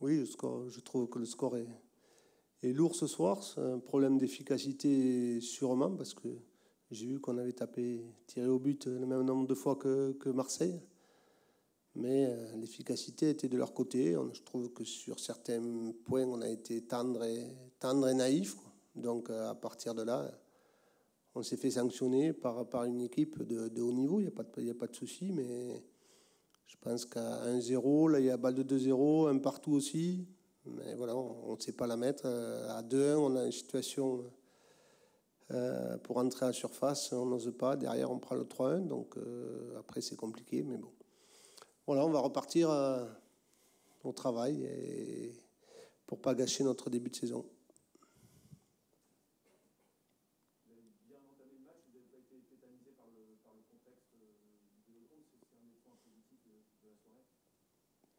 Oui, je trouve que le score est lourd ce soir. C'est un problème d'efficacité sûrement parce que j'ai vu qu'on avait tiré au but le même nombre de fois que Marseille. Mais l'efficacité était de leur côté. Je trouve que sur certains points, on a été tendre et naïf, quoi. Donc à partir de là, on s'est fait sanctionner par une équipe de haut niveau. Il n'y a pas de souci, mais je pense qu'à 1-0, là il y a balle de 2-0, un partout aussi. Mais voilà, on ne sait pas la mettre. À 2-1, on a une situation pour entrer à la surface, on n'ose pas. Derrière, on prend le 3-1. Donc après, c'est compliqué, mais bon. Voilà, on va repartir au travail pour ne pas gâcher notre début de saison. Vous avez bien entamé le match, vous n'avez pas été tétanisé par le contexte de l'Europe, c'est un des points positifs de la soirée.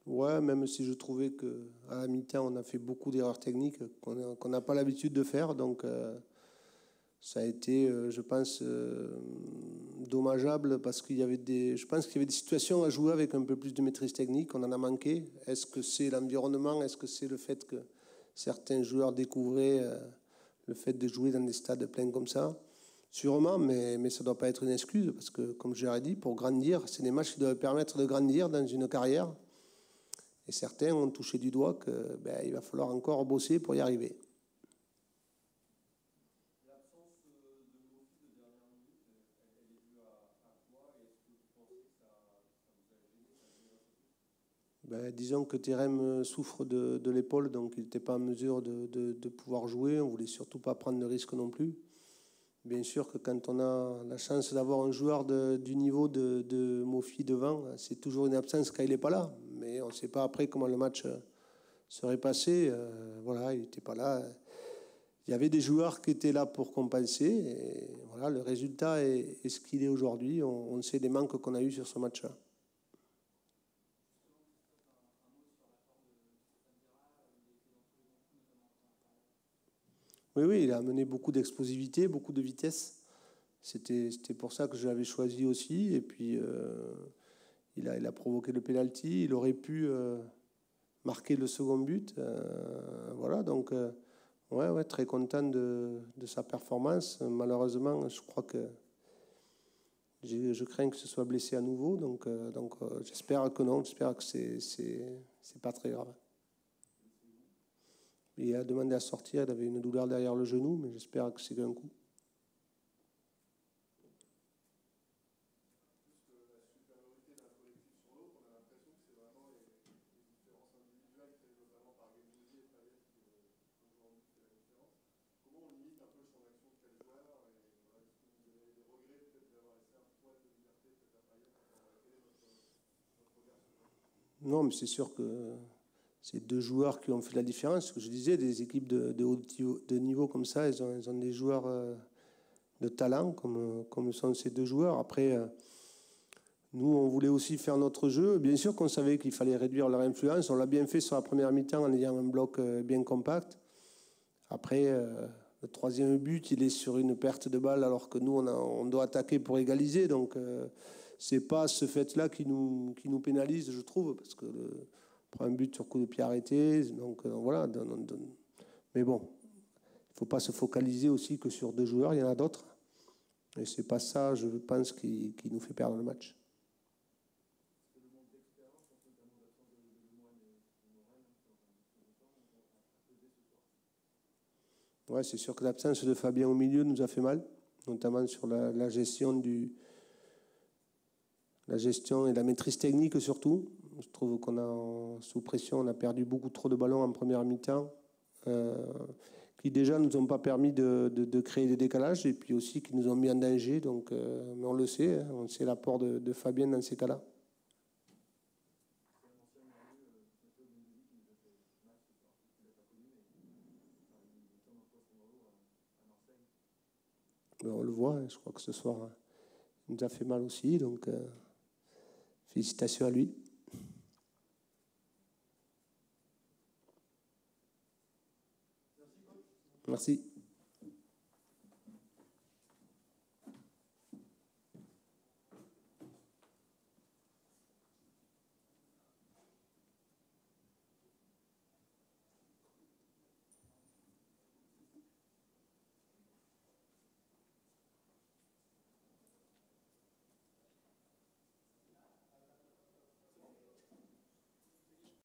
Ouais, même si je trouvais qu'à la mi-temps, on a fait beaucoup d'erreurs techniques qu'on n'a pas l'habitude de faire. Donc, ça a été, je pense, dommageable parce je pense qu'il y avait des situations à jouer avec un peu plus de maîtrise technique. On en a manqué. Est-ce que c'est l'environnement? Est-ce que c'est le fait que certains joueurs découvraient le fait de jouer dans des stades pleins comme ça? Sûrement, mais ça ne doit pas être une excuse parce que, comme je l'ai dit, pour grandir, c'est des matchs qui doivent permettre de grandir dans une carrière. Et certains ont touché du doigt qu'il va falloir encore bosser pour y arriver. L'absence de Mofi de dernière minute, elle est due à quoi? Et est-ce que vous pensez que ça vous a gêné, ça a gêné un peu plus? Disons que Thérème souffre de l'épaule, donc il n'était pas en mesure de pouvoir jouer. On ne voulait surtout pas prendre de risque non plus. Bien sûr que quand on a la chance d'avoir un joueur du niveau de Mofi devant, c'est toujours une absence quand il n'est pas là. Mais on ne sait pas après comment le match serait passé. Voilà, il n'était pas là. Il y avait des joueurs qui étaient là pour compenser. Et voilà, le résultat est ce qu'il est aujourd'hui. On sait les manques qu'on a eus sur ce match-là. Oui, il a amené beaucoup d'explosivité, beaucoup de vitesse. C'était pour ça que je l'avais choisi aussi. Et puis, il a provoqué le penalty. Il aurait pu marquer le second but. Voilà, donc, ouais, très content de sa performance. Malheureusement, je crois que je crains que ce soit blessé à nouveau. Donc j'espère que non. J'espère que c'est pas très grave. Il a demandé à sortir. Il avait une douleur derrière le genou, mais j'espère que c'est qu'un coup. Non, mais c'est sûr que c'est deux joueurs qui ont fait la différence. Ce que je disais, des équipes de haut niveau comme ça, ils ont des joueurs de talent, comme sont ces deux joueurs. Après, nous, on voulait aussi faire notre jeu. Bien sûr qu'on savait qu'il fallait réduire leur influence. On l'a bien fait sur la première mi-temps en ayant un bloc bien compact. Après, le troisième but, il est sur une perte de balle alors que nous, on doit attaquer pour égaliser. Donc, c'est pas ce fait-là qui nous pénalise, je trouve, parce que on prend un but sur coup de pied arrêté. Donc, voilà. Mais bon, il ne faut pas se focaliser aussi que sur deux joueurs. Il y en a d'autres. Et c'est pas ça, je pense, qui nous fait perdre le match. Ouais, c'est sûr que l'absence de Fabien au milieu nous a fait mal, notamment sur la gestion la gestion et la maîtrise technique surtout. Je trouve qu'on a, sous pression, on a perdu beaucoup trop de ballons en première mi-temps, qui déjà ne nous ont pas permis de créer des décalages et puis aussi qui nous ont mis en danger. Donc, mais on le sait, hein, on sait l'apport de Fabien dans ces cas-là. On le voit, hein, je crois que ce soir, il nous a fait mal aussi. Donc, félicitations à lui. Merci.